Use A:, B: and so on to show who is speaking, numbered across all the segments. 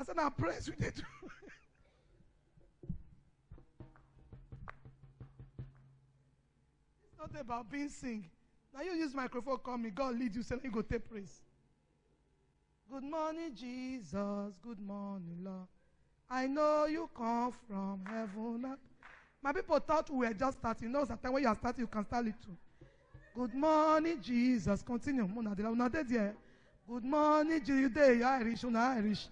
A: I said, now praise with it. It's not about being sing. Now you use microphone, call me. God lead you, say you go take praise. Good morning, Jesus. Good morning, Lord. I know you come from heaven. My people thought we were just starting. You know, sometimes when you are starting, you can start it too. Good morning, Jesus. Continue. Good morning, Jesus. You are Irish. You are Irish.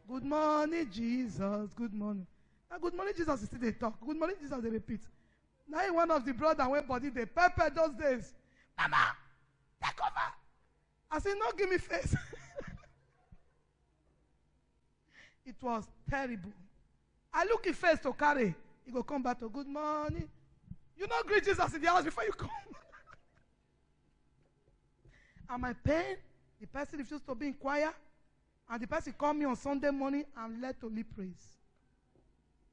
A: Good morning, Jesus. Good morning. Now, good morning, Jesus is still they talk. Good morning, Jesus, they repeat. Now, one of the brother went body, they pepper those days. Mama, take over. I said, no, give me face. It was terrible. I look at face to carry. He go come back to good morning. You know, greet Jesus in the house before you come. And my pain, the person refused to be in choir. And the person called me on Sunday morning and led to lead praise.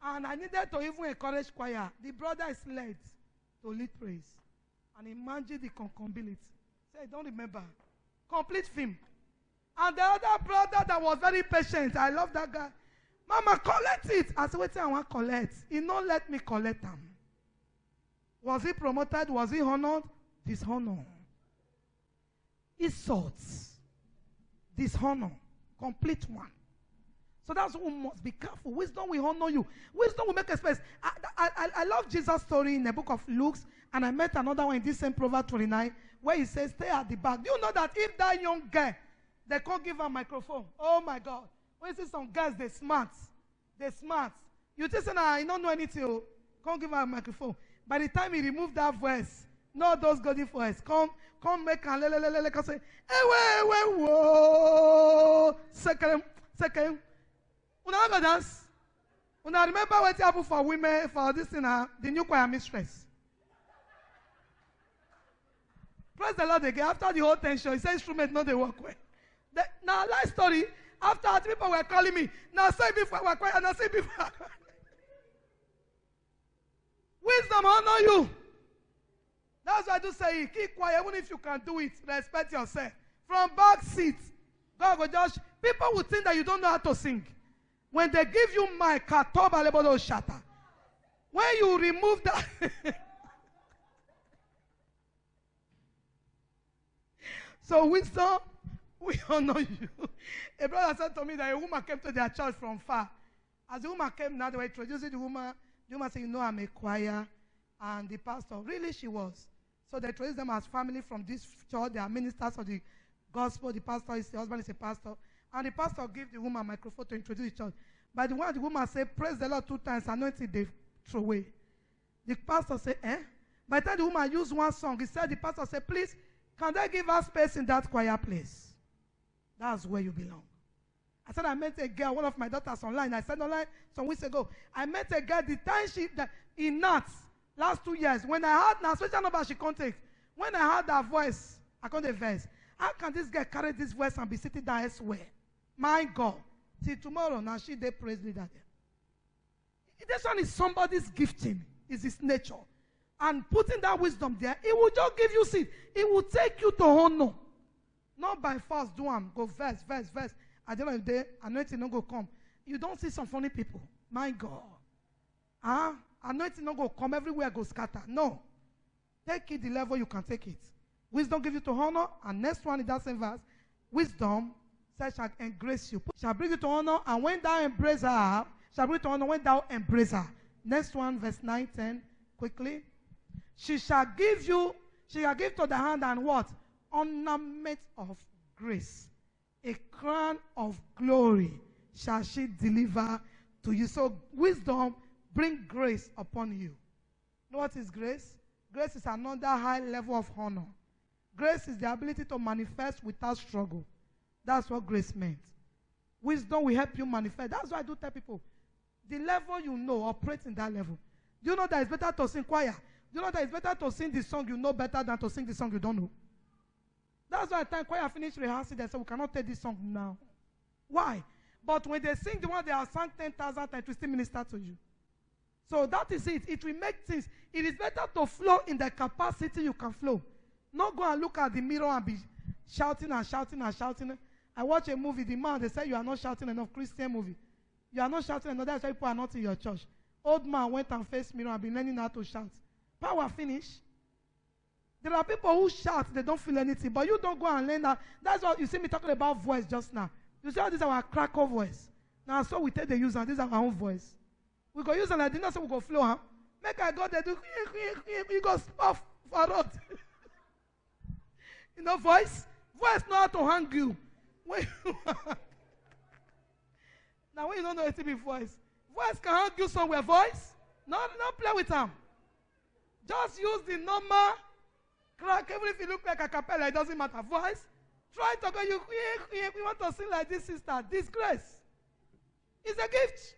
A: And I needed to even encourage choir. The brother is led to lead praise. And imagine the concombility. Say, I don't remember. Complete film. And the other brother that was very patient, I love that guy. Mama, collect it. I said, wait till I want to collect. He not let me collect them. Was he promoted? Was he honored? Dishonor. Insults. Dishonor. Complete one. So that's who must be careful. Wisdom will honor you. Wisdom will make a space. I love Jesus' story in the book of Luke, and I met another one in this same Proverbs 29, where he says, stay at the back. Do you know that if that young girl, they can't give her a microphone? Oh my God. When you see some guys, they're smart. They're smart. You just say, nah, you don't know anything. Oh. Can't give her a microphone. By the time he removed that voice, not those golden voice, come make and say, hey, whoa. Second. Una go dance. Una remember what happened for women for this thing, the new choir mistress. Praise the Lord again. After the whole tension, he said instrument not they work well. Now life story. After people were calling me, now say before we're quiet, now say before. Wisdom honor you. That's why I do say keep quiet, even if you can do it. Respect yourself. From back seat, God will just people will think that you don't know how to sing. When they give you mic, shatter. When you remove that, so wisdom, we honor you. A brother said to me that a woman came to their church from far. As the woman came now, they were introducing the woman said, you know, I'm a choir. And the pastor, really she was. So they introduced them as family from this church. They are ministers of the gospel. The pastor is, the husband is a pastor. And the pastor gave the woman a microphone to introduce the church. By the one, the woman said, praise the Lord 2 times, anointing they throw away. The pastor said, eh? By the time the woman used one song, he said, the pastor said, please, can they give us space in that choir place? That's where you belong. I said, I met a girl, one of my daughters online. I said online some weeks ago. I met a girl, the time in Nats, last 2 years, when I heard, now special number she can't take. When I heard that voice, I can't verse. How can this girl carry this voice and be sitting down elsewhere? My God. Till tomorrow, now she they praise leader there. This one is somebody's gifting, is his nature. And putting that wisdom there, it will just give you seed. It will take you to honor. Not by force, do them. Go verse. At the end of the day, anointing not go come. You don't see some funny people. My God. Anointing not go come everywhere, go scatter. No. Take it the level you can take it. Wisdom give you to honor. And next one in that same verse, wisdom says shall embrace you. Shall bring you to honor. And when thou embrace her, shall bring you to honor when thou embrace her. Next one, verse 9, 10, quickly. She shall give to the hand and what? Ornament of grace. A crown of glory shall she deliver to you. So wisdom bring grace upon you. You know what is grace? Grace is another high level of honor. Grace is the ability to manifest without struggle. That's what grace meant. Wisdom will help you manifest. That's why I do tell people, the level you know, operate in that level. Do you know that it's better to sing choir? Do you know that it's better to sing the song you know better than to sing the song you don't know? That's why at the time choir finished rehearsing, they said, we cannot take this song now. Why? But when they sing the one they have sung 10,000 times, to still minister to you. So that is it. It will make things. It is better to flow in the capacity you can flow. Not go and look at the mirror and be shouting and shouting and shouting. I watch a movie, the man, they say you are not shouting enough, Christian movie. You are not shouting enough, that's why people are not in your church. Old man went and faced mirror and been learning how to shout. Power finish. There are people who shout, they don't feel anything, but you don't go and learn that. That's what you see me talking about voice just now. You see how this is our cracker voice. Now, so we take the use and this is our own voice. We go use and like this, so we go flow, huh? Make I go there, do, you go stuff for road. You know, voice know how to hang you. Now, when you don't know anything with voice can hang you somewhere. Voice, no play with them. Just use the normal crack. Even if you look like a cappella, it doesn't matter. Voice, try to go. You want to sing like this, sister. Disgrace. It's a gift.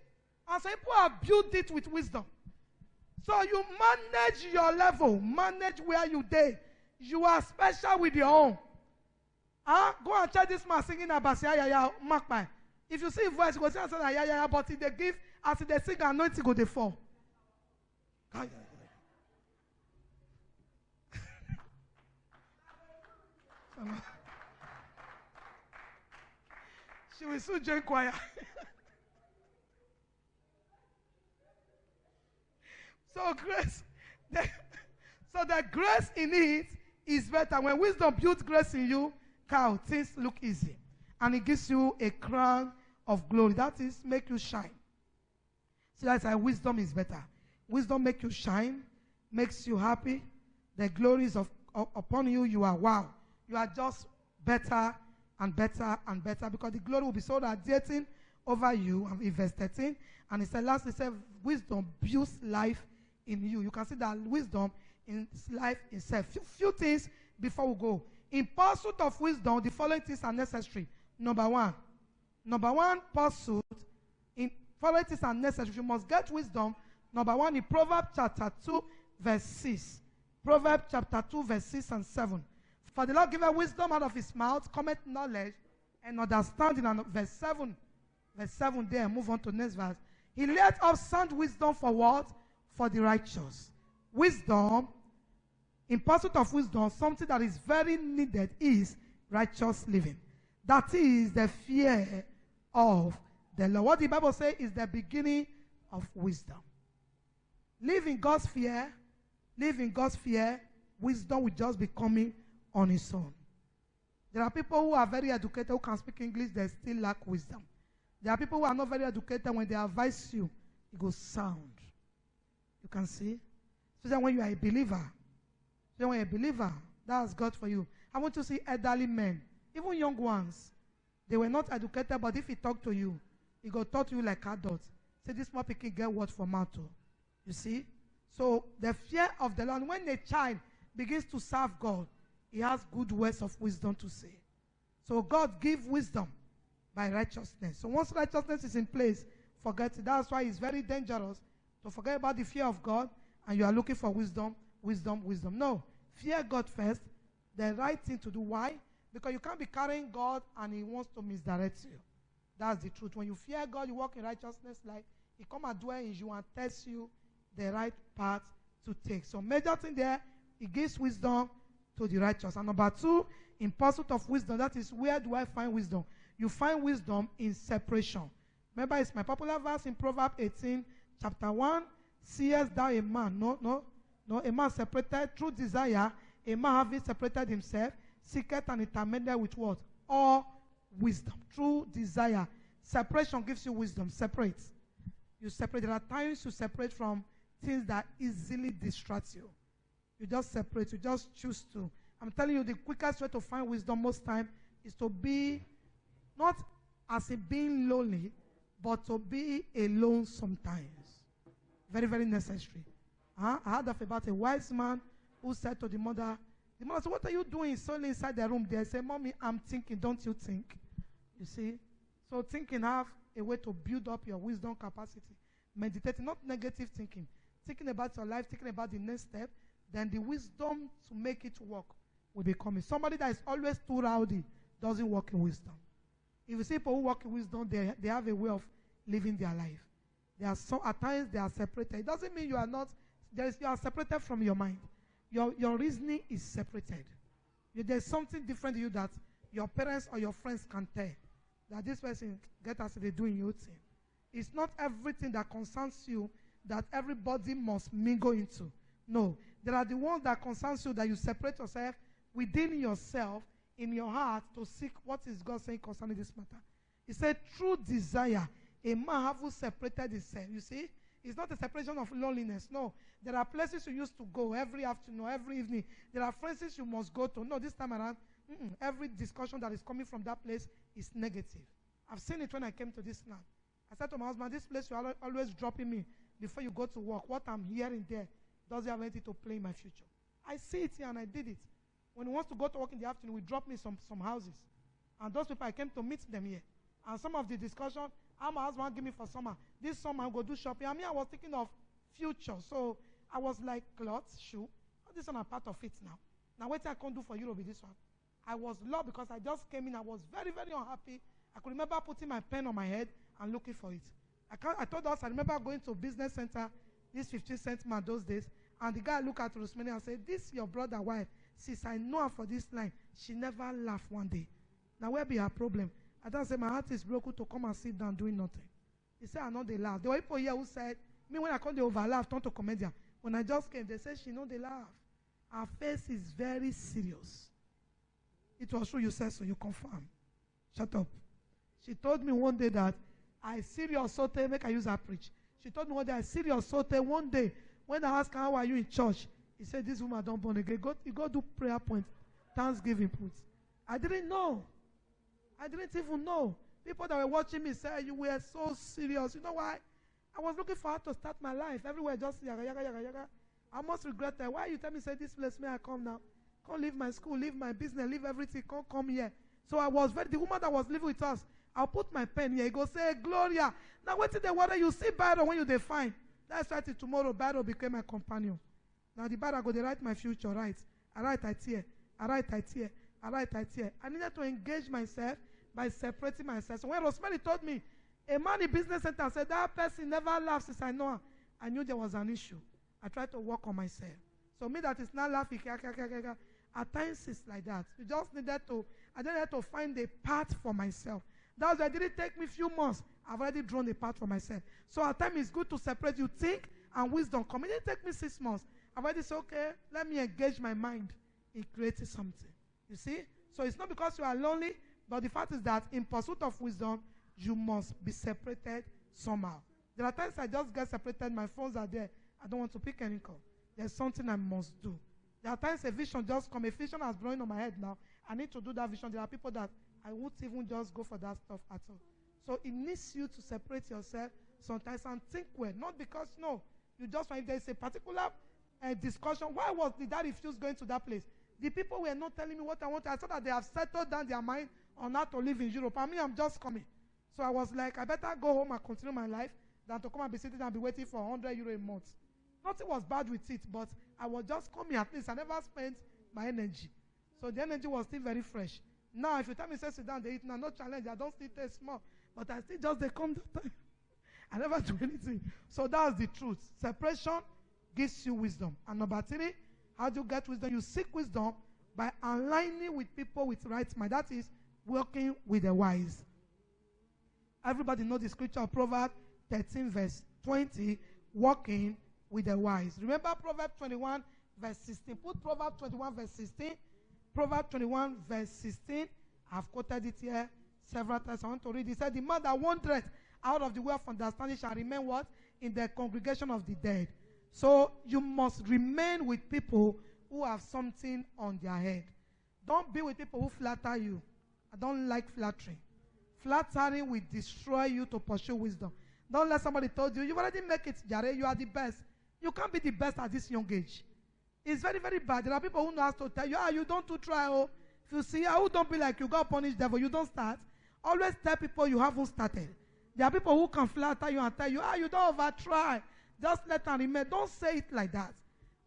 A: And some people have built it with wisdom. So you manage your level, manage where you dare. You are special with your own. Go and try this man singing about ya makpai. If you see voice, you go sing ya, but if they give, as they sing, anointing go they fall. She will soon join choir. So grace, the grace in it is better. When wisdom builds grace in you, things look easy. And it gives you a crown of glory. That is, make you shine. So that's why wisdom is better. Wisdom makes you shine, makes you happy. The glory is upon you. You are wow. You are just better and better and better, because the glory will be so radiating over you and invested in. And he said, lastly, he said, wisdom builds life in you. You can see that wisdom in life itself. Few things before we go. In pursuit of wisdom, the following things are necessary. Number one pursuit. In following things are necessary. You must get wisdom. Number one, in Proverbs chapter 2, verse 6. Proverbs chapter 2, verse 6 and 7. For the Lord giveth wisdom out of his mouth, cometh knowledge and understanding. And verse 7. Verse 7 there. Move on to the next verse. He laid up sound wisdom for what? For the righteous. Wisdom, in pursuit of wisdom, something that is very needed is righteous living. That is the fear of the Lord. What the Bible says is the beginning of wisdom. Live in God's fear. Live in God's fear. Wisdom will just be coming on its own. There are people who are very educated, who can speak English, they still lack wisdom. There are people who are not very educated, when they advise you, it goes sound. You can see. Especially when you are a believer. Especially when you are a believer, that's God for you. I want to see elderly men, even young ones. They were not educated, but if he talk to you, he go talk to you like adults. Say, this small pikin get word from mouth. You see? So the fear of the Lord, when a child begins to serve God, he has good words of wisdom to say. So God give wisdom by righteousness. So once righteousness is in place, forget it. That's why it's very dangerous to forget about the fear of God and you are looking for wisdom. No. Fear God first. The right thing to do. Why? Because you can't be carrying God and he wants to misdirect you. That's the truth. When you fear God, you walk in righteousness, like he come and dwell in you and tells you the right path to take. So major thing there, he gives wisdom to the righteous. And number two, in pursuit of wisdom, that is, where do I find wisdom? You find wisdom in separation. Remember, it's my popular verse in Proverbs 18, chapter 1. Seest thou a man? No. A man separated through desire. A man having separated himself, seeketh and intermediate with what? All wisdom. Through desire. Separation gives you wisdom. Separate. You separate. There are times you separate from things that easily distract you. You just separate. You just choose to. I'm telling you, the quickest way to find wisdom most time is to be, not as in being lonely, but to be alone sometimes. Very, very necessary. I heard about a wise man who said to the mother said, what are you doing solely inside the room there? He said, Mommy, I'm thinking. Don't you think? You see? So thinking have a way to build up your wisdom capacity. Meditating, not negative thinking. Thinking about your life, thinking about the next step. Then the wisdom to make it work will be coming. Somebody that is always too rowdy doesn't work in wisdom. If you see people who work in wisdom, they have a way of living their life. At times they are separated. It doesn't mean you are not. You are separated from your mind. Your reasoning is separated. There's something different in you that your parents or your friends can tell that this person get as they do in your thing. It's not everything that concerns you that everybody must mingle into. No. There are the ones that concerns you that you separate yourself within yourself in your heart to seek what is God saying concerning this matter. He said, true desire, a man have separated himself. You see, it's not a separation of loneliness. No. There are places you used to go every afternoon, every evening. There are friends you must go to. No, this time around, every discussion that is coming from that place is negative. I've seen it when I came to this land. I said to my husband, this place you're always dropping me before you go to work. What I'm hearing there doesn't have anything to play in my future. I see it here and I did it. When he wants to go to work in the afternoon, we drop me some houses. And those people, I came to meet them here. And some of the discussion, how my husband give me for summer. This summer, I'll go do shopping. I mean, I was thinking of future. So I was like, clothes, shoe. This one are part of it now. Now, what I can't do for Europe with this one. I was low because I just came in. I was very, very unhappy. I could remember putting my pen on my head and looking for it. I told us, I remember going to a business center, this 15-cent man those days, and the guy looked at Rosemary and said, this your brother wife. Since I know her for this line, she never laughed one day. Now, where be her problem? I don't say, my heart is broken to come and sit down doing nothing. He said, I know they laugh. There were people here who said, me when I called the overlaugh, turn to comedian. When I just came, they said, she know they laugh. Her face is very serious. It was true you said so, you confirm. Shut up. She told me one day that I serious sote, make I use her preach. She told me one day I serious sote one day. When I asked her, how are you in church? He said, this woman don't born again. You go do prayer point, Thanksgiving put. I didn't know. I didn't even know. People that were watching me said, you were so serious. You know why? I was looking for how to start my life. Everywhere just yaga, yaga, yaga, yaga. I almost regret that. Why you tell me, say, this place, may I come now? Can't leave my school, leave my business, leave everything. Can't come here. So I was the woman that was living with us, I'll put my pen here. He go say, Gloria. Now wait till the water, you see Bible when you define. That's why till tomorrow, Bible became my companion. Now the Bible, I go to write my future, right? I write, I tear. I write, I tear. I write, I tear. I needed to engage myself by separating myself. So when Rosemary told me, a man in business center said, that person never laughs since I know her, I knew there was an issue. I tried to work on myself. So me that is not laughing, at times it's like that. You just needed to, I needed to find a path for myself. That's why it didn't take me a few months. I've already drawn a path for myself. So at times it's good to separate. You think and wisdom come. It didn't take me 6 months. I've already said, okay, let me engage my mind in creating something. You see? So it's not because you are lonely, but the fact is that in pursuit of wisdom, you must be separated somehow. There are times I just get separated. My phones are there. I don't want to pick any call. There's something I must do. There are times a vision just comes. A vision has blowing on my head now. I need to do that vision. There are people that I won't even just go for that stuff at all. So it needs you to separate yourself sometimes and think well. Not because, no, you just find there's a particular discussion. Why did I refuse going to that place? The people were not telling me what I wanted. I saw that they have settled down their mind on how to live in Europe. I mean, I'm just coming. So I was like, I better go home and continue my life than to come and be sitting and be waiting for 100 euro a month. Nothing was bad with it, but I was just coming at least. I never spent my energy. So the energy was still very fresh. Now, if you tell me, say, sit down, they eat, now, no challenge. I don't still taste small. But I still just, they come that time. I never do anything. So that's the truth. Separation gives you wisdom. And number 3, how do you get wisdom? You seek wisdom by aligning with people with right mind. That is, working with the wise. Everybody knows the scripture of Proverbs 13 verse 20, working with the wise. Remember Proverbs 21 verse 16. Put Proverbs 21 verse 16. Proverbs 21 verse 16. I've quoted it here several times. I want to read it. It said, the man that wandereth out of the way of understanding shall remain what? In the congregation of the dead. So you must remain with people who have something on their head. Don't be with people who flatter you. I don't like flattering. Flattering will destroy you to pursue wisdom. Don't let somebody tell you, you already make it, Jare, you are the best. You can't be the best at this young age. It's very, very bad. There are people who know how to tell you, you don't do try. Oh. If you see, who don't be like you, God punish devil, you don't start. Always tell people you haven't started. There are people who can flatter you and tell you, you don't over try. Just let them remain. Don't say it like that.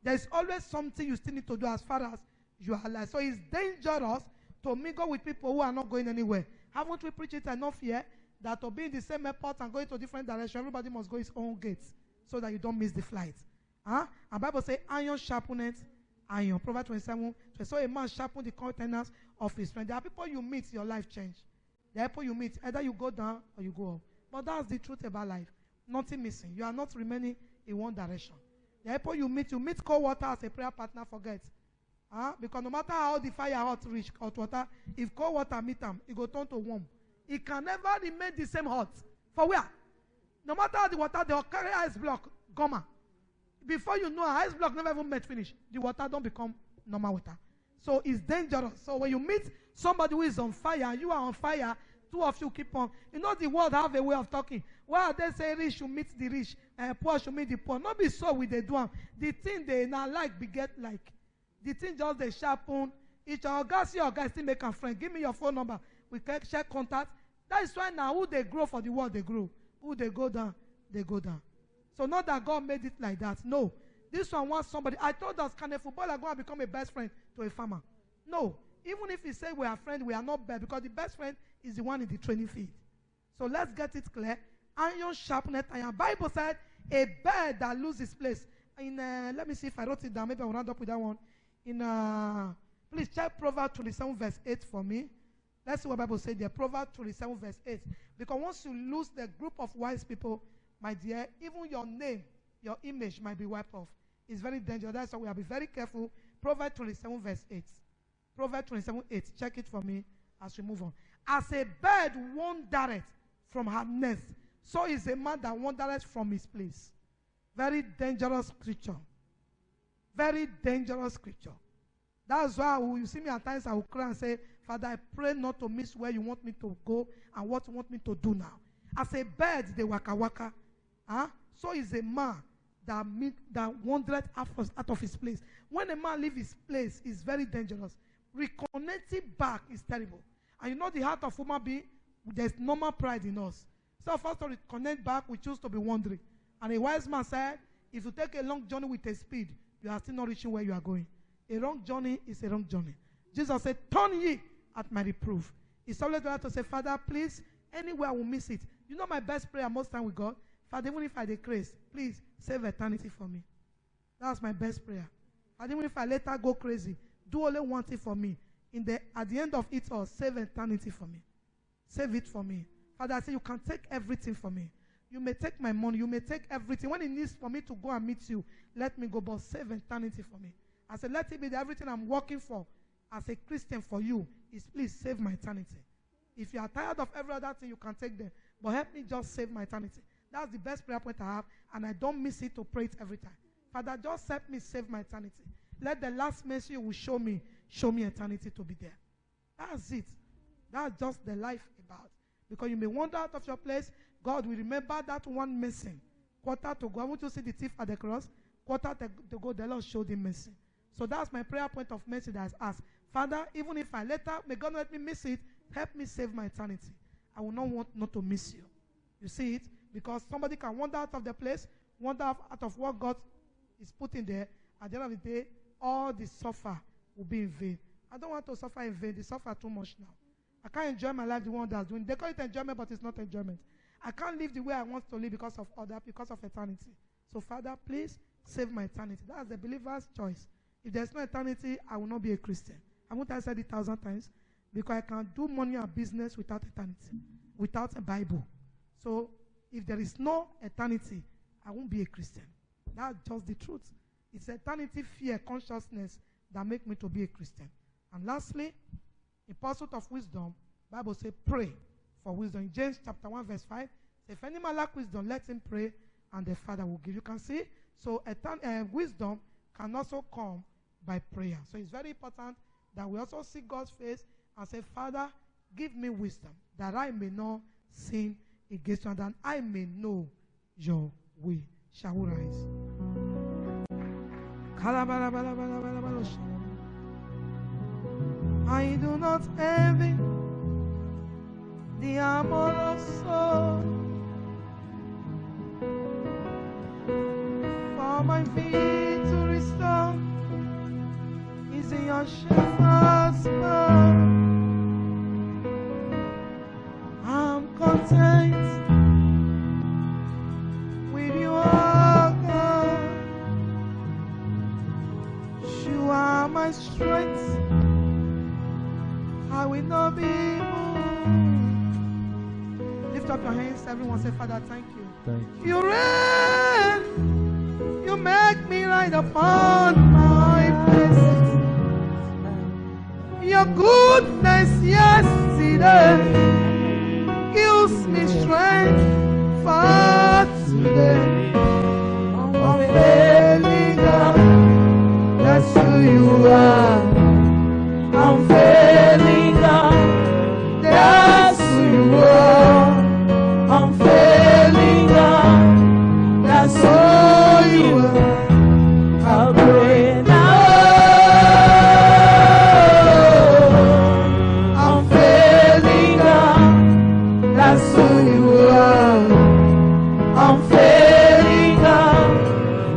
A: There's always something you still need to do as far as you are alive. So it's dangerous to mingle with people who are not going anywhere. Haven't we preached it enough here that to be in the same airport and going to different directions, everybody must go his own gates so that you don't miss the flight? And Bible says, iron sharpeneth iron. Proverbs 27. So a man sharpen the countenance of his friend. There are people you meet, your life change. There are people you meet, either you go down or you go up. But that's the truth about life. Nothing missing. You are not remaining in one direction. The people you meet cold water as a prayer partner, forget. Because no matter how the fire hot reach hot water, if cold water meet them, it go turn to warm. It can never remain the same hot. For where? No matter how the water, they will carry ice block, goma. Before you know, ice block never even met finish. The water don't become normal water. So it's dangerous. So when you meet somebody who is on fire, and you are on fire, two of you keep on. You know the world have a way of talking. Well, they say rich should meet the rich, poor should meet the poor. Not be so with the do. The thing they now like beget like. The thing just they sharpen. Each guys still make a friend. Give me your phone number. We can check contact. That is why now who they grow for the world they grow. Who they go down, they go down. So not that God made it like that. No. This one wants somebody. I told us, can a footballer go and become a best friend to a farmer? No. Even if he say we are friends, we are not bad, because the best friend is the one in the training field. So let's get it clear. Iron sharpeneth iron. Bible said a bird that loses place. In let me see if I wrote it down. Maybe I'll round up with that one. Please check Proverbs 27 verse 8 for me. Let's see what the Bible said there. Proverbs 27 verse 8. Because once you lose the group of wise people, my dear, even your name, your image might be wiped off. It's very dangerous. That's why we have to be very careful. Proverbs 27 verse 8. Proverbs 27 8. Check it for me as we move on. As a bird wandereth from her nest, so is a man that wandereth from his place. Very dangerous scripture. Very dangerous scripture. That's why you see me at times I will cry and say, Father, I pray not to miss where you want me to go and what you want me to do now. As a bird, they waka waka. So is a man that wandereth out of his place. When a man leaves his place, it's very dangerous. Reconnecting back is terrible. And you know the heart of human being, there's normal pride in us. So for us to reconnect back, we choose to be wandering. And a wise man said, if you take a long journey with a speed, you are still not reaching where you are going. A wrong journey is a wrong journey. Jesus said, turn ye at my reproof. It's always better to say, Father, please, anywhere I will miss it. You know my best prayer most time with God? Father, even if I decrease, please save eternity for me. That's my best prayer. And even if I later go crazy, do only one thing for me. At the end of it all, save eternity for me. Save it for me. Father, I say you can take everything for me. You may take my money. You may take everything. When it needs for me to go and meet you, let me go, but save eternity for me. I said, let it be that everything I'm working for as a Christian for you is please save my eternity. If you are tired of every other thing, you can take them. But help me just save my eternity. That's the best prayer point I have, and I don't miss it to pray it every time. Father, just help me save my eternity. Let the last mercy you will show me eternity to be there. That's it. That's just the life about. Because you may wander out of your place, God will remember that one missing. Quarter to go. I want you to see the thief at the cross. Quarter to go, the Lord showed him mercy. So that's my prayer point of mercy that I asked. Father, even if I later, may God let me miss it, help me save my eternity. I will not want not to miss you. You see it? Because somebody can wander out of the place, wander out of what God is putting there. At the end of the day, all the suffer will be in vain. I don't want to suffer in vain. They suffer too much now. I can't enjoy my life the one that's doing. They call it enjoyment, but it's not enjoyment. I can't live the way I want to live because of eternity. So, Father, please save my eternity. That's the believer's choice. If there's no eternity, I will not be a Christian. I won't have said it 1,000 times, because I can't do money and business without eternity, without a Bible. So, if there is no eternity, I won't be a Christian. That's just the truth. It's eternity, fear, consciousness that make me to be a Christian. And lastly, in pursuit of wisdom, Bible says pray for wisdom. In James chapter 1 verse 5, if any man lack wisdom, let him pray and the Father will give. You can see, so wisdom can also come by prayer. So it's very important that we also seek God's face and say, Father, give me wisdom that I may not sin against you and that I may know your way. Shall we rise? I do not envy the amorous soul, for my feet to restore is in your shepherd's love. I'm content with you, oh God. You are Everyone say, Father, thank you.
B: Thank you.
A: You reign. You make me ride upon my places. Your goodness yesterday gives me strength for today. Unfailing God, that's who you are. Unfailing God, that's who you are. Unfailing God, that's who you are. How great thou art. Unfailing God, that's who you are. Unfailing God,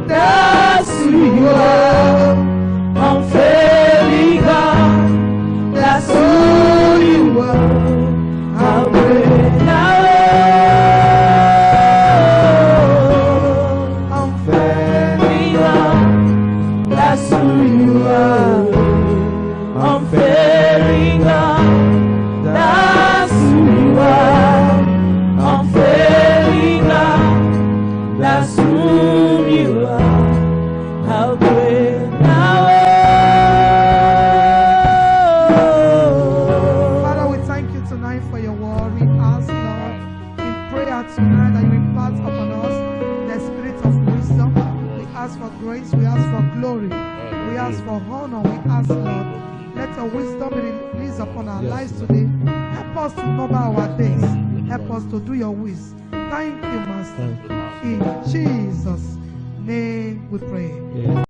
A: that's who you are. Unfailing God, that's who you are. How great thou art. Unfailing God, that's who you are. Unfailing God, that's who you are. Unfailing God, that's who you are. How great thou art. Father, we thank you tonight for your word. We ask, Lord, in prayer tonight that you impart upon us the spirit of wisdom. We ask for grace. We ask for glory. We ask for honor. We ask, Lord, let your wisdom be released upon our lives today. Help us to number our days. Help us to do your will. Thank you, Master. In Jesus' name we pray.
B: Yeah.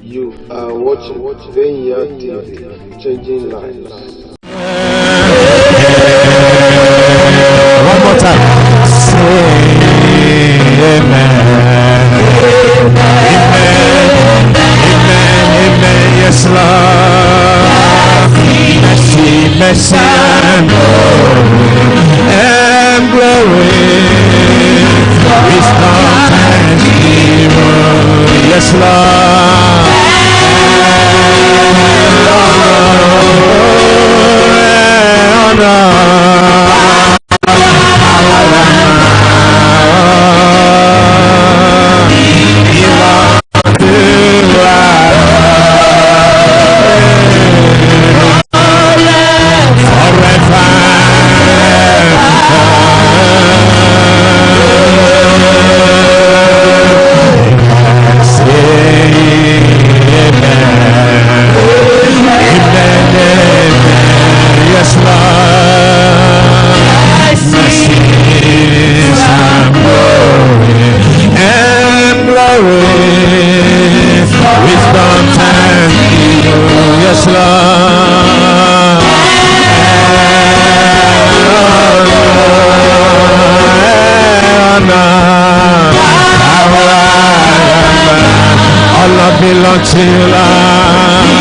C: You are watching VineyardTV, changing lives.
B: One more time. Say amen. Amen. Amen. Yes, Lord. Mercy, mercy, and glory. Wisdom, thanksgiving. Yes, Lord. Belong to you,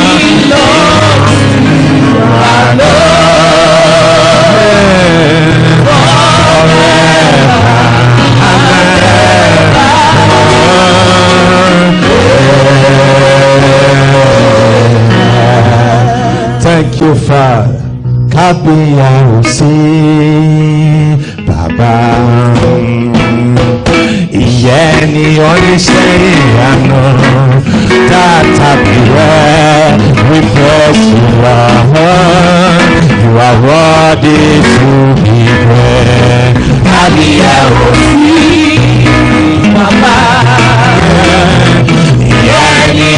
B: Thank you, Father. Kábíyèsí, Baba. Ìyẹn ni oníṣẹ́ ìyanu. We bless you, Lord. You are worthy to be praised. Mama, yani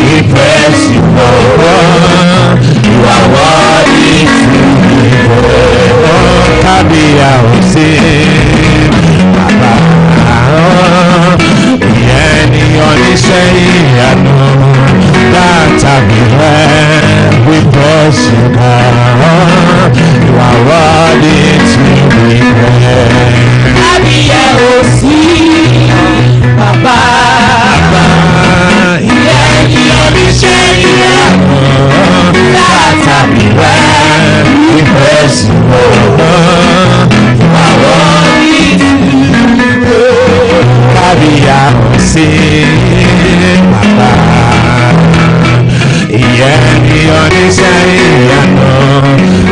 B: we bless you, Lord. You are worthy to be praised. Any oníṣẹ́ ìyanu láti àbí rẹ̀, we bless you, God.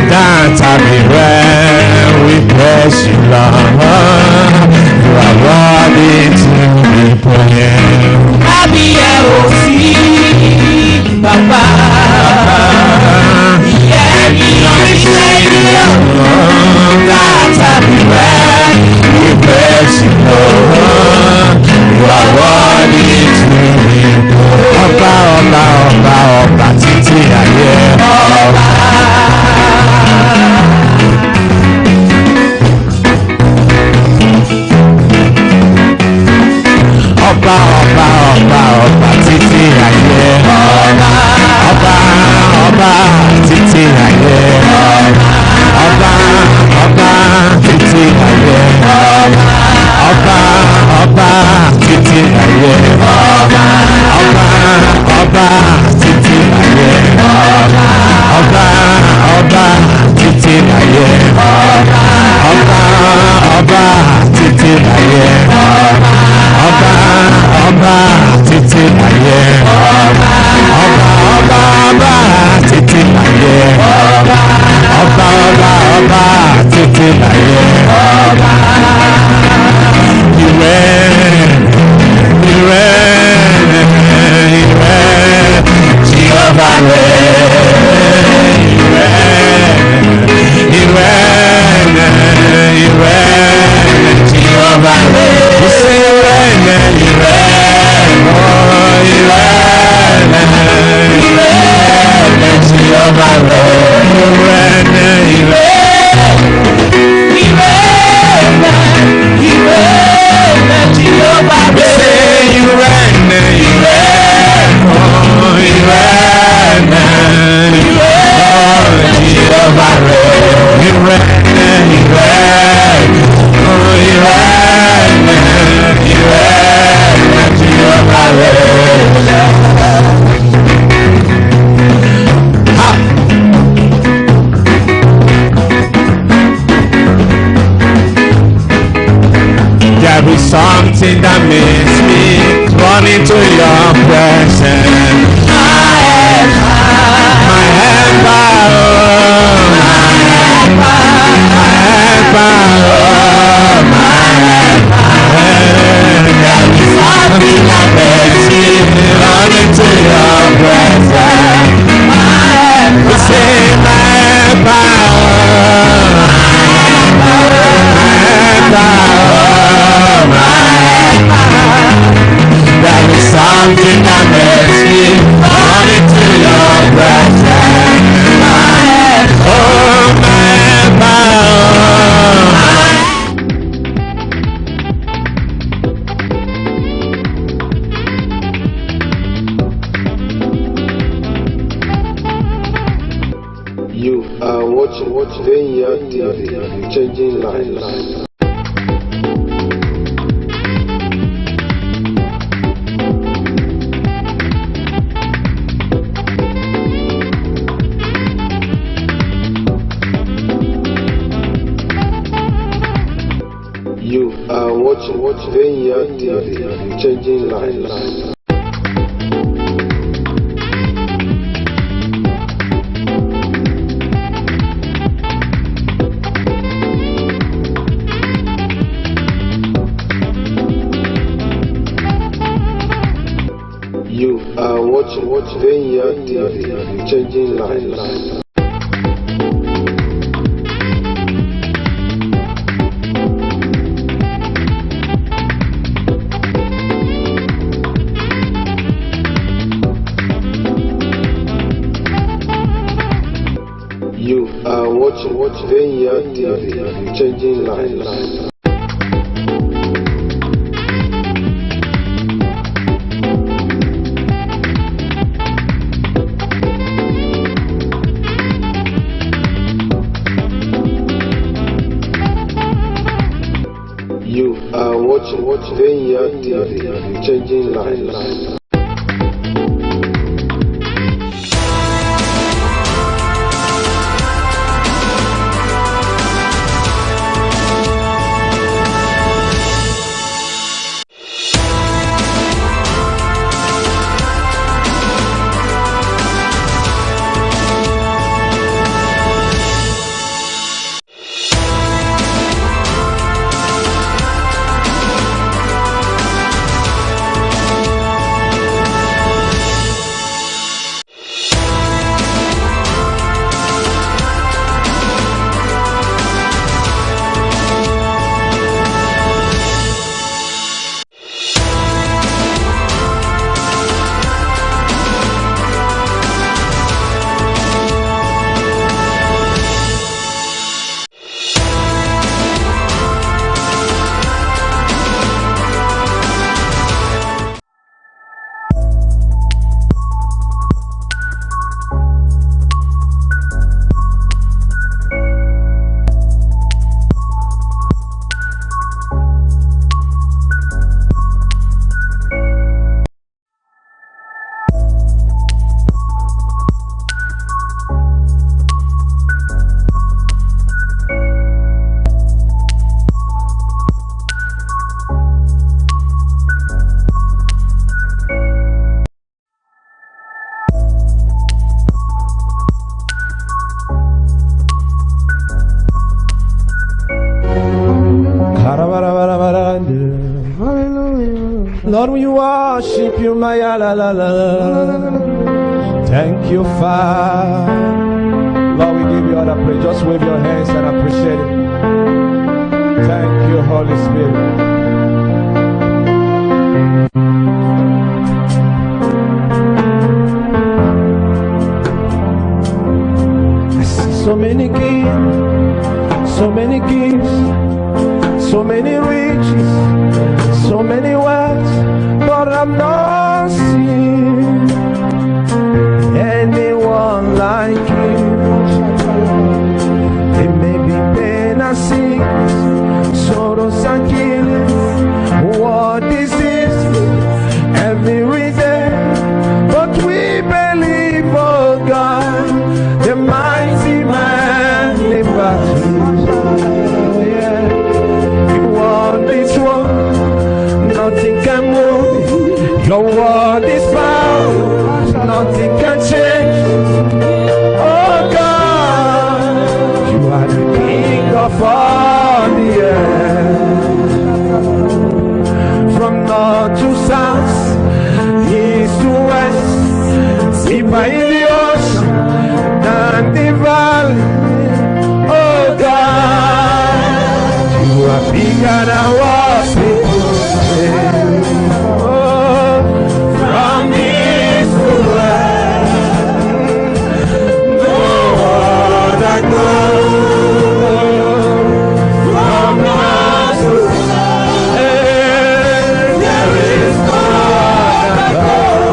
B: That everywhere we bless you, Lord. You are worthy to be praised.
D: Happy Baba. That everywhere we bless you, Lord. You are worthy to be praised.
B: Ọba títí ayé. Ọba títí ayé. Ọba títí ayé. Ọba títí ayé. Ọba títí ayé. Ọba títí ayé. Ọba títí ayé. Ọba títí ayé. Ọba títí ayé. Ọba títí ayé. Ọba títí ayé. Ire Jehovah something that makes me run into your presence. My helper, something that makes me run into your presence. We say my there is something that makes me run into your presence. Oh,
C: You are watching VineyardTV, changing lives. You are watching VineyardTV, changing lives. You are watching VineyardTV, changing lives. You are watching VineyardTV, changing lives. You are watching VineyardTV, changing lives.
B: Lord, we worship you, my la la la la. Thank you, Father. Lord, we give you all the praise. Just wave your hands and appreciate it. Thank you, Holy Spirit. So many gifts, so many gifts, so many riches, so many words, but I'm not seeing anyone like you. It may be pain and sickness, sorrows and killings, war, disease, every day, but we believe, oh God, the mighty man in battle. Yeah. You won this war, nothing can move. Your word is power, nothing can change. Oh God, you are the King of all the earth. From north to south, east to west, deeper in the ocean and the valley. Oh God, you are bigger than what people say. Oh, from east to west, no other God. From north to south, there is no other God.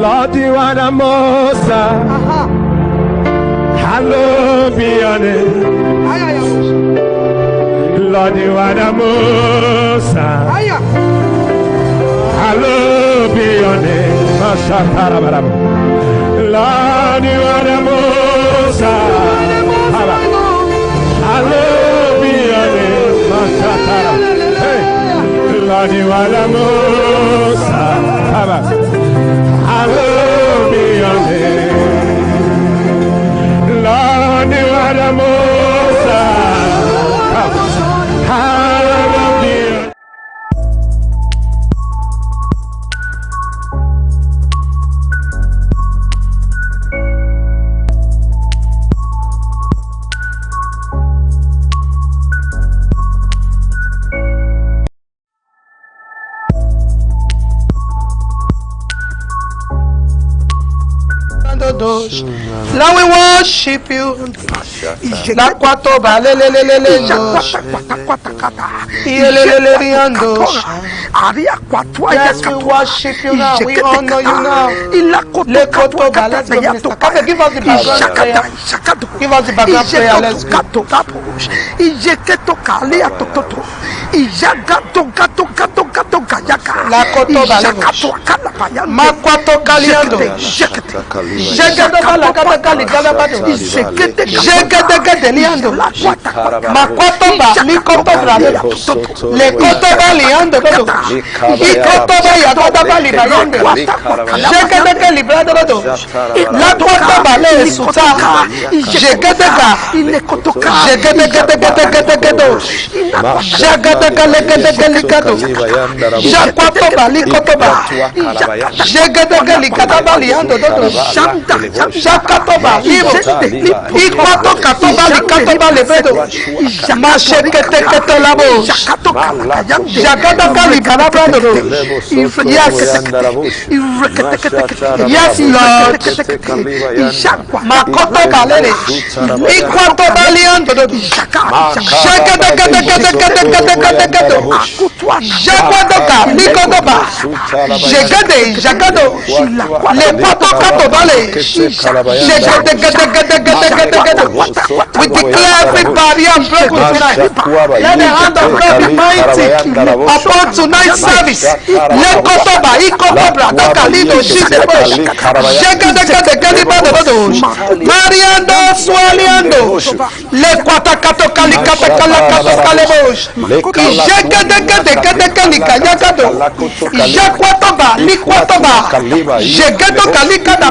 B: Lord, you are the most. Hallowed be your name. Lord, you are the most. Hallowed be your name. Lord, you are the most. Hallowed be your name. Hey. Lord, you are the most. Hallowed be your name. Lord, you are the most. Hallowed be your name.
A: Now we worship you. La quato balelelelele. Yes, we worship you now. We honor you now. Le quato balelelele. Give us the background prayer. Give us the background prayer. Let's go. La quato balelelele. Ma quato caliando. Makotoba likotoba le kotoba liando ikotoba yakotoba libayando jekadeka librado la kotoba le suta jekadeka jekadeka lekadeka likado jakotoba likotoba jekadeka likadaba liando Shakatoba, Ikoto Katoba, Likatoba, Levedo, Mashekete Labo, Jakataka, Likarabado, yes, Lord, Makoto Balele, Ikoto Baliando, Jakataka, Nikotoba, Jekade, Jakado, Lepato Kato Bale. We declare every barrier broken tonight. Let the hand of God be mighty upon tonight's service. Let Kotoba, Ikotobra, Dakalido, Shidebo, Mariando, Swaliando, Le Quatakato Kalikata Kalakabos, Jekadekadekalika Yakado, Jakwatoba, Likwatoba, Jegato Kalikata.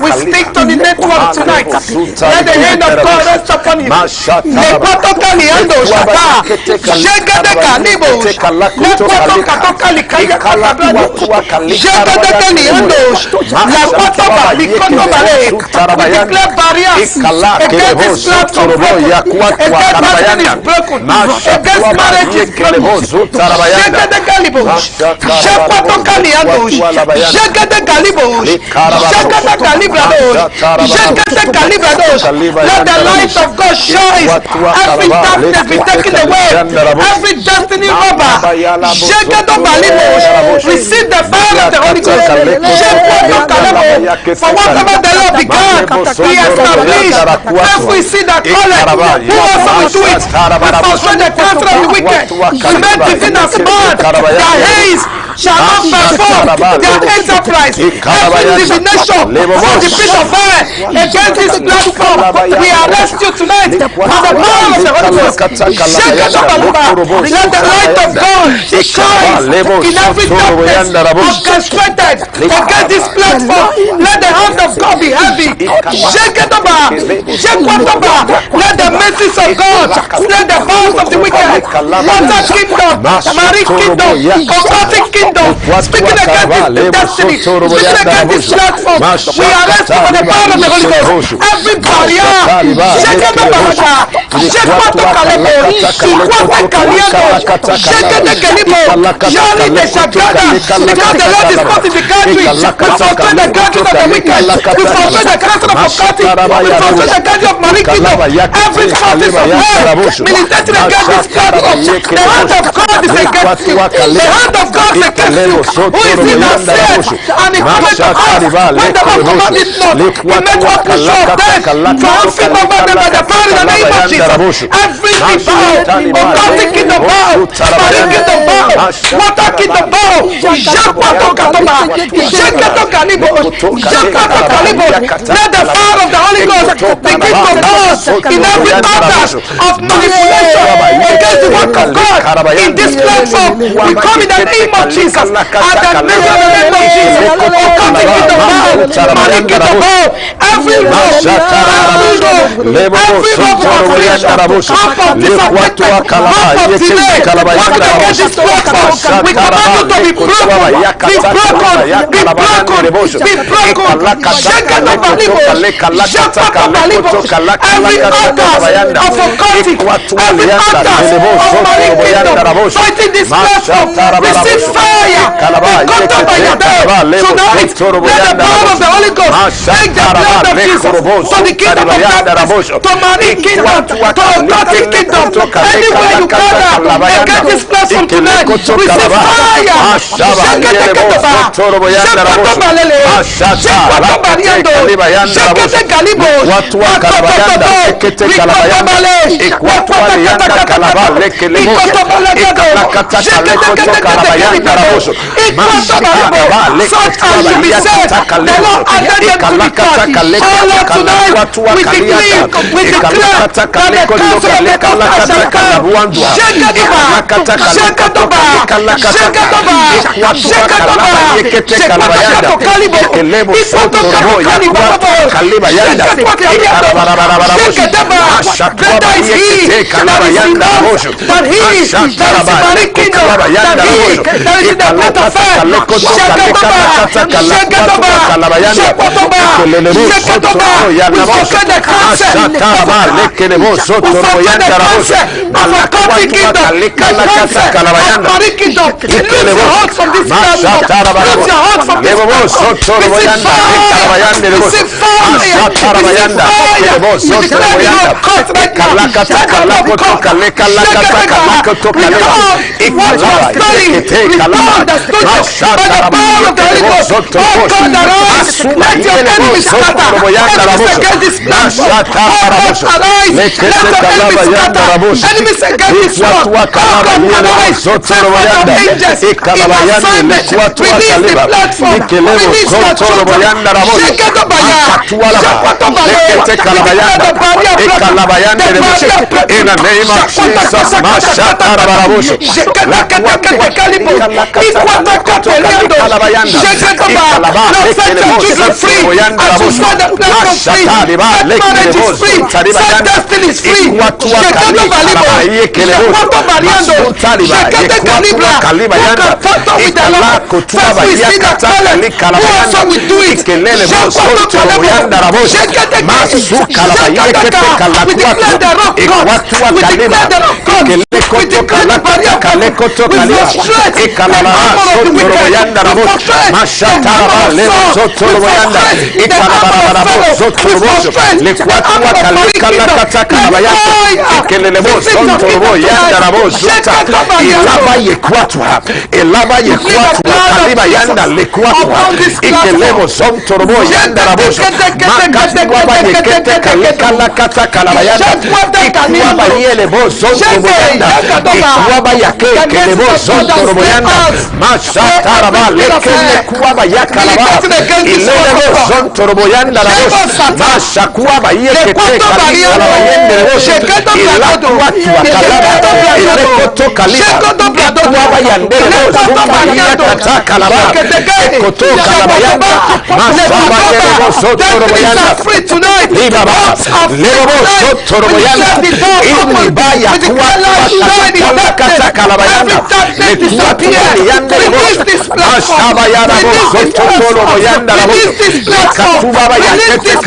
A: We speak to the network tonight. Let the hand of God rest upon you. We declare barriers against this platform. Broken. Against marriage is broken. Shake the galibos. Shake the galibos. Shake the galibos. Shake the galibrados. Shake the galibrados. Let the light of God shine. Every darkness be taken away. Every destiny robber. Shake the galibos. Receive the fire of the Holy Ghost. Shake the galibos. For whatever the Lord began, He established. If we see the calling, who also will do it? For the counsel of the wicked, to make the sinners mad, their hands shall not perform their enterprise. Every divination for the pit of fire against this platform, we arrest you tonight by the power of the Holy Ghost. Let the light of God shine in every darkness orchestrated against this platform. Let the hand of God be heavy. Shake it over. Shake what over. Let the mercies of God, let the powers of the wicked, water kingdom, marine kingdom, occultic kingdom, speaking against this destiny, speaking against this platform, we arrest you by the power of the Holy Ghost. Every barrier, shake it over. Shake what the Kalebo, what the Kaliago, shake the Kalibo, surely they shall gather, because the Lord is not in the country. We fulfill the country of the wicked, we fulfill the counsel of occultic, we fulfill the country of marine kingdom. Every forces of hell militating against this platform. The hand of God is against you. The hand of God is against you. Who is he that said? And he cometh to us when the Lord commanded not. He made one push of death, triumphing over them by the power in the name of Jesus. Every bow, occultic in the bow, spiritual in the bow, water in the bow, Japato Katoma, Jakato Kalibo, Jakato Kalibo. Let the fire of the Holy Ghost begin to burst in every altar of manipulation against the work of God in this platform. We come in the name of Jesus, and the name of Jesus. Occultic in the bow, manic in the bow, every rope, every rope of creation, half of disappointment, half of delay, working against this platform. We command you to be broken, be broken, be broken, be broken. Shekata Balibo, Shekata Balibo, every altar of occultic, every altar of marine kingdom, fighting this platform, receive fire. Tonight, let the power of the Holy Ghost take the blood of Jesus to the kingdom of darkness, to marine kingdom, to occultic kingdom, anywhere you gather against this platform tonight, receive fire. Such as should be said, the Lord added them to the party. Oh Lord, tonight we declare that the council of the doctor shall come. In the name of Jesus, Every darkness disappear. Release this platform. Release this platform. Release this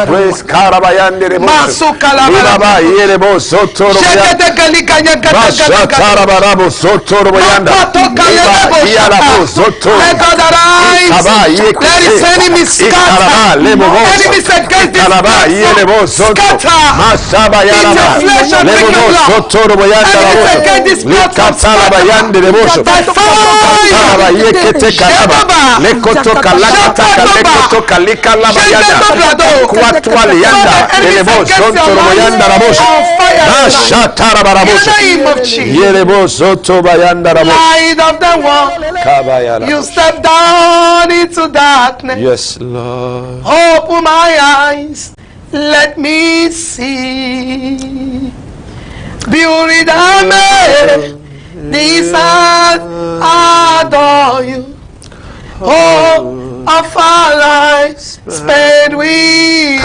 B: Praise Karabayande
A: Light of the world, you step down into darkness.
B: Yes, Lord.
A: Open my eyes, let me see. Beauty that made this heart adore you. Oh, of our lives spent with you.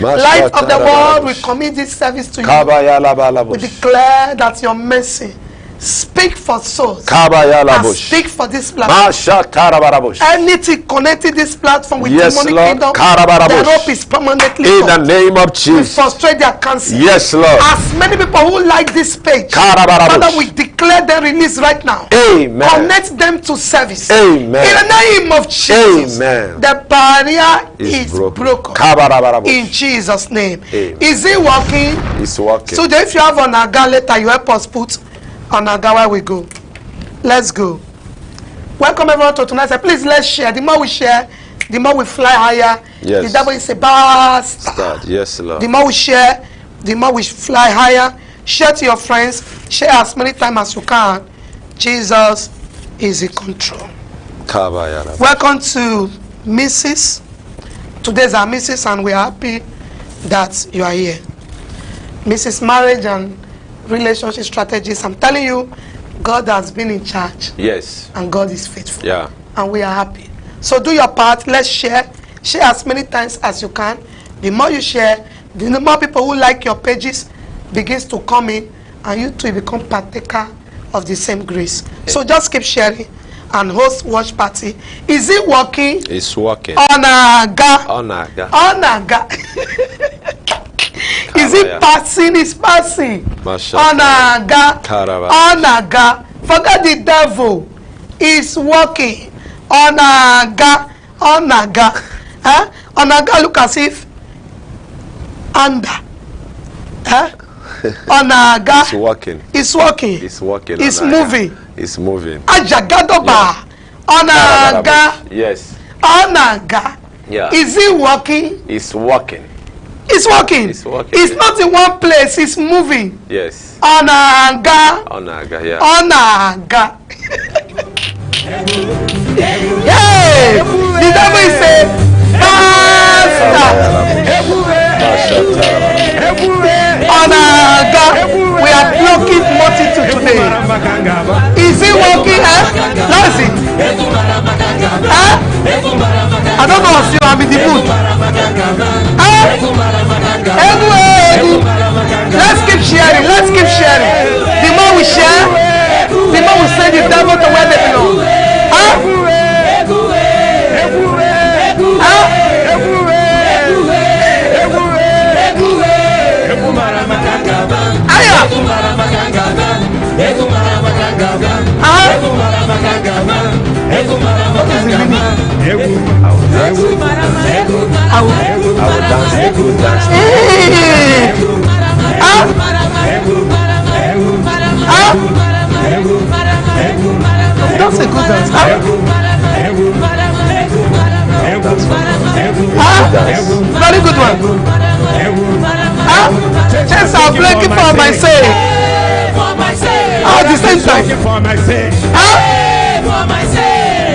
A: Light of the world, we commit this service to you. We declare that your mercy speak for souls and speak for this platform. Anything connected this platform with demonic kingdom, the rope is permanently
B: in the
A: cut.
B: name of
A: We
B: Jesus.
A: frustrate their cancer.
B: Yes, Lord.
A: As many people who like this page, Father, we declare them release right now.
B: Amen.
A: Connect them to service.
B: Amen.
A: In the name of Jesus,
B: Amen.
A: the barrier is broken. In
B: In
A: Jesus' name.
B: Amen.
A: Is it working?
B: It's working.
A: So if you have an aga later, you help us put on aga where we go. Let's go. Welcome everyone to tonight's. Please let's share. The more we share, the more we fly higher.
B: Yes.
A: The devil is a bastard.
B: Start. Yes, Lord.
A: The more we share, the more we fly higher. Share to your friends. Share as many times as you can. Jesus is in control. Welcome to Mrs. Today's our Mrs. and we are happy that you are here. Mrs. Marriage and Relationship Strategies. I'm telling you, God has been in charge.
B: Yes.
A: And God is faithful.
B: Yeah.
A: And we are happy. So do your part. Let's share. Share as many times as you can. The more you share, the more people who like your pages begins to come in, and you too become partaker of the same grace. So just keep sharing and host watch party. Is it working?
B: It's working.
A: Onaga.
B: Onaga.
A: Onaga. Is it passing? It's passing. Onaga. Onaga. Forget the devil. It's working. Onaga. Onaga. Huh? Onaga look as if under. Huh? Onaga.
B: It's working.
A: It's working.
B: It's working.
A: It's
B: Onaga.
A: moving.
B: It's moving.
A: Ajagadoba. Onaga.
B: Yes.
A: Onaga.
B: Yeah.
A: Is it working?
B: It's working.
A: It's working.
B: It's working.
A: It's not in one place. It's moving.
B: Yes.
A: Onaga.
B: Onaga. Yeah.
A: Onaga. Yay! The devil is saying, Master. Onaga. We are blocking multitude today. Is it working? Let's see. I don't know if you are in the mood. Let's keep sharing. Let's keep sharing. The more we share, the more we send the devil to where they belong. That's a good dance. Very good one. Chains are breaking for my sake. At the same time.
B: For my sake.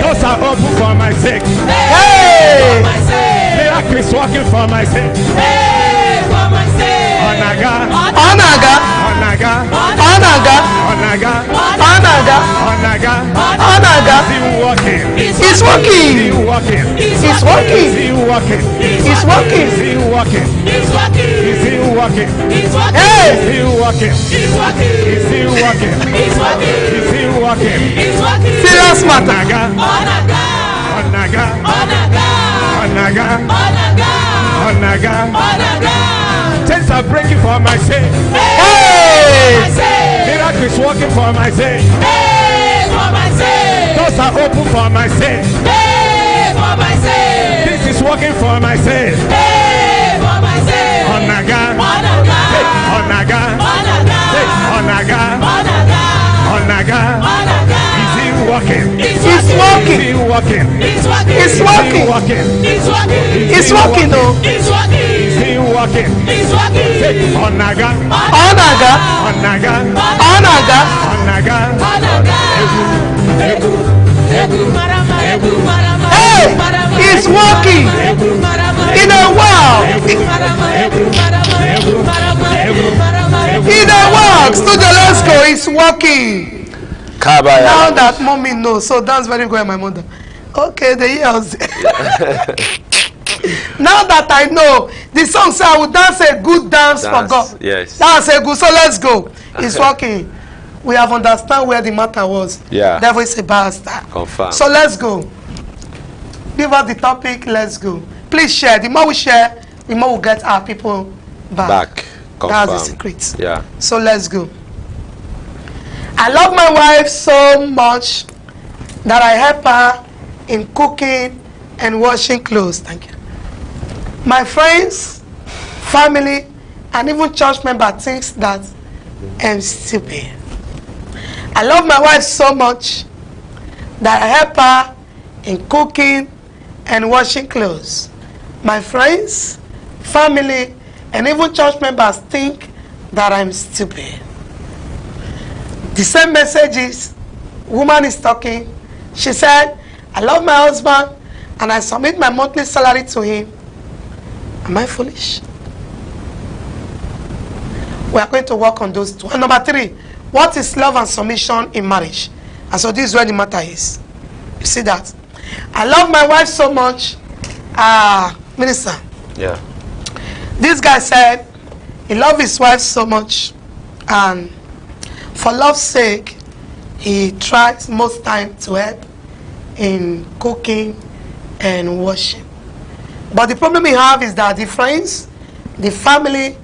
B: Doors are open for my sake.
A: Hey!
B: Miracle is working for my sake. Onaga.
A: Onaga.
B: Onaga.
A: Onaga.
B: Onaga.
A: Onaga.
B: Onaga.
A: Onaga.
B: Still working.
A: It's working.
B: Still working.
A: It's working.
B: Still working.
A: It's working.
B: Still working. Still working.
A: Hey!
B: Still working. Still working. Still working.
A: Serious matter.
B: Onaga. Onaga. Onaga. Onaga. Chains are breaking for my sake.
A: Hey!
B: Miracle is working for my sake. Doors are open for my sake. This is working for my sake. Onaga. Onaga. Onaga. Onaga. Is he working?
A: It's
B: Is
A: working.
B: he working?
A: It's
B: Is he
A: working.
B: working?
A: It's working though.
B: Is he working? Onaga.
A: Onaga.
B: Onaga.
A: Onaga.
B: Onaga.
A: Hey! It's working. In a while. In a while. Studio, let's go. It's working. Now that mommy knows, so that's very good, my mother. Okay, the years. Now that I know, the song says I will dance a good dance for God.
E: Yes.
A: Dance a good, so let's go. It's working. We have understand where the matter was.
E: Yeah.
A: Devil is a bastard.
E: Confirm.
A: So let's go. Give us the topic, let's go. Please share. The more we share, the more we get our people back.
E: Confirm.
A: That's the secret.
E: Yeah.
A: So let's go. I love my wife so much that I help her in cooking and washing clothes. Thank you. My friends, family, and even church member thinks that I'm stupid. I love my wife so much that I help her in cooking and washing clothes. My friends, family, and even church members think that I'm stupid. The same message is, woman is talking. She said, I love my husband and I submit my monthly salary to him. Am I foolish? We are going to work on those two. And number 3, what is love and submission in marriage? And so this is where the matter is. You see that? I love my wife so much. Minister.
E: Yeah.
A: This guy said he loved his wife so much, and for love's sake, he tries most time to help in cooking and washing. But the problem we have is that the friends, the family,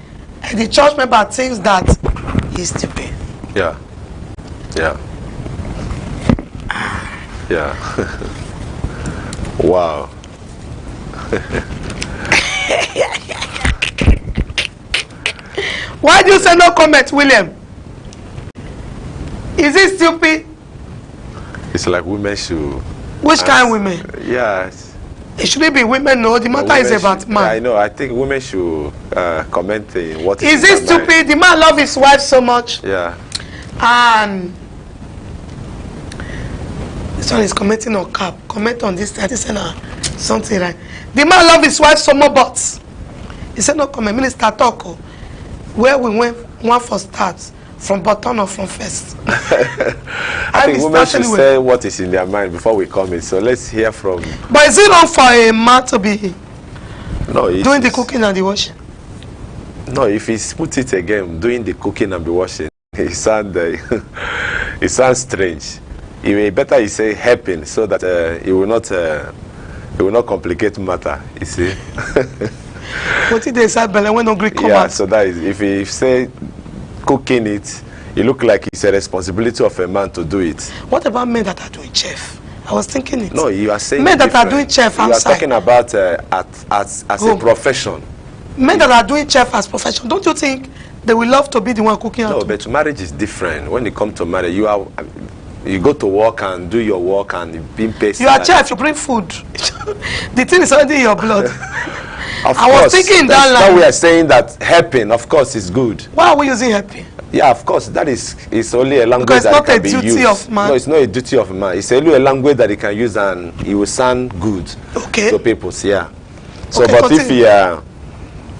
A: and the church member thinks that he's stupid.
E: Yeah. Yeah. Yeah. Wow.
A: Why do you say no comment, William? Is it stupid?
E: It's like women should.
A: Which kind of women?
E: Yes.
A: It shouldn't be women, no. The matter is about man.
E: I know. I think women should comment in what
A: Is
E: in
A: it
E: their mind.
A: stupid? The man loves his wife so much.
E: Yeah.
A: And this one is commenting on cap. Comment on this. I think something right. The man loves his wife so much, but he said no comment. Minister talk. Where we went one for start. From bottom or from first?
E: I think women should say what is in their mind before we come in. So let's hear from.
A: But is it wrong for a man to be doing the cooking and the washing?
E: No, if he's put it again, doing the cooking and the washing, it sounds strange. It may better you say helping so that it will not complicate matter. You see.
A: What did they say? Bella when hungry come
E: Yeah,
A: out.
E: so that is if he say cooking it look like it's a responsibility of a man to do it.
A: What about men that are doing chef? I was thinking it.
E: No, you are saying
A: men that are
E: different.
A: doing chef
E: you
A: outside.
E: are talking about as a profession.
A: Men that are doing chef as profession, don't you think they will love to be the one cooking?
E: No, but marriage is different. When it comes to marriage, you go to work and do your work and being paid.
A: You are chef, you bring food. The thing is already in your blood. I was thinking that line.
E: Now we are saying that helping, of course, is good.
A: Why are we using helping?
E: Yeah, of course, that is only a language
A: Because it's
E: that
A: not
E: can
A: a
E: be
A: duty
E: used.
A: of man.
E: No, it's not a duty of man. It's only a language that he can use and it will sound good to people. Yeah. So,
A: Okay,
E: but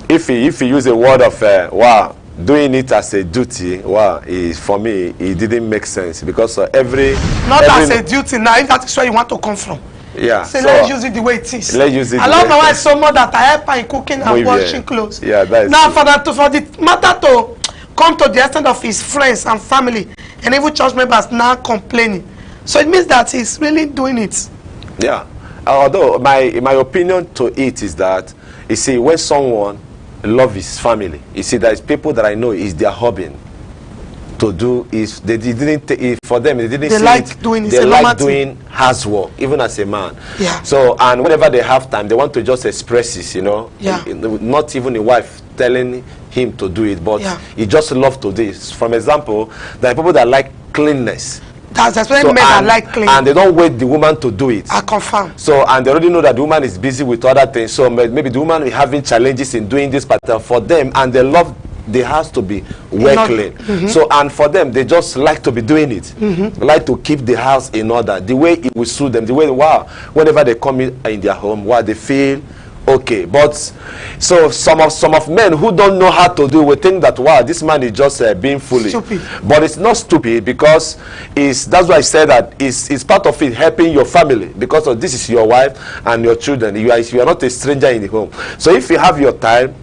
E: if he use a word of wow, doing it as a duty, wow, for me it didn't make sense because
A: as a duty now. If that is where you want to come from.
E: Yeah.
A: So let's use it the way it is.
E: Let's use it.
A: I love my wife so much that I help her in cooking and washing clothes.
E: Yeah, that is
A: now for the matter to come to the extent of his friends and family and even church members now complaining. So it means that he's really doing it.
E: Yeah. Although my opinion to it is that, you see, when someone loves his family, you see, there's people that I know is their hobby to do is they didn't for them they didn't
A: they
E: see
A: like
E: it.
A: Doing
E: they like doing housework even as a man.
A: Yeah.
E: So and whenever they have time they want to just express it, you know.
A: Yeah.
E: Not even a wife telling him to do it, but
A: yeah.
E: he just love to do it. For example, there are people that like cleanness.
A: That's especially men that like clean.
E: And they don't wait the woman to do it.
A: I confirm.
E: So, and they already know that the woman is busy with other things. So maybe the woman is having challenges in doing this pattern for them, and they love the house to be well clean. So, and for them, they just like to be doing it. They like to keep the house in order. The way it will suit them. The way, wow, whenever they come in their home, wow, they feel okay. But so some of men who don't know how to do, we think that wow, this man is just being foolish.
A: Stupid.
E: But it's not stupid, because that's why I said that it's part of it helping your family, because of this is your wife and your children. You are not a stranger in the home. So if you have your time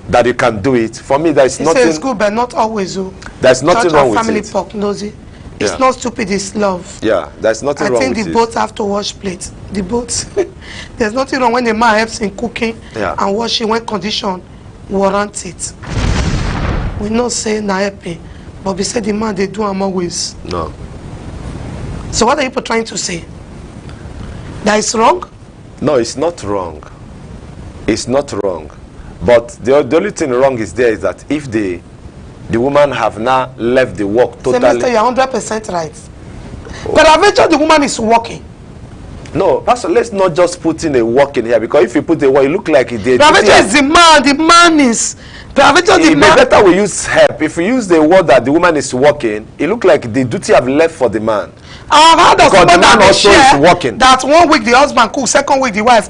E: that you can do it, for me there's nothing.
A: It's good, but not always.
E: There's nothing wrong with it.
A: Family pork knows it. It's not stupid, it's love.
E: Yeah, there's nothing wrong with it.
A: I think the both have to wash plates. The both. There's nothing wrong when the man helps in cooking and washing when condition warrants it. We not say na helping, but we say the man they do am always.
E: No.
A: So what are you trying to say? That is wrong?
E: No, it's not wrong. It's not wrong. But the only thing wrong is that if the woman have now left the work totally.
A: Mr. You're 100% right. Oh. But eventually the woman is working.
E: No, Pastor, let's not just put in a work in here, because if you put a work, it look like it did.
A: But eventually it's the man. The man is. But eventually the man.
E: Better we use help. If we use the word that the woman is working, it look like the duty have left for the man.
A: I've heard of someone that
E: also is working.
A: That 1 week the husband cooks, second week the wife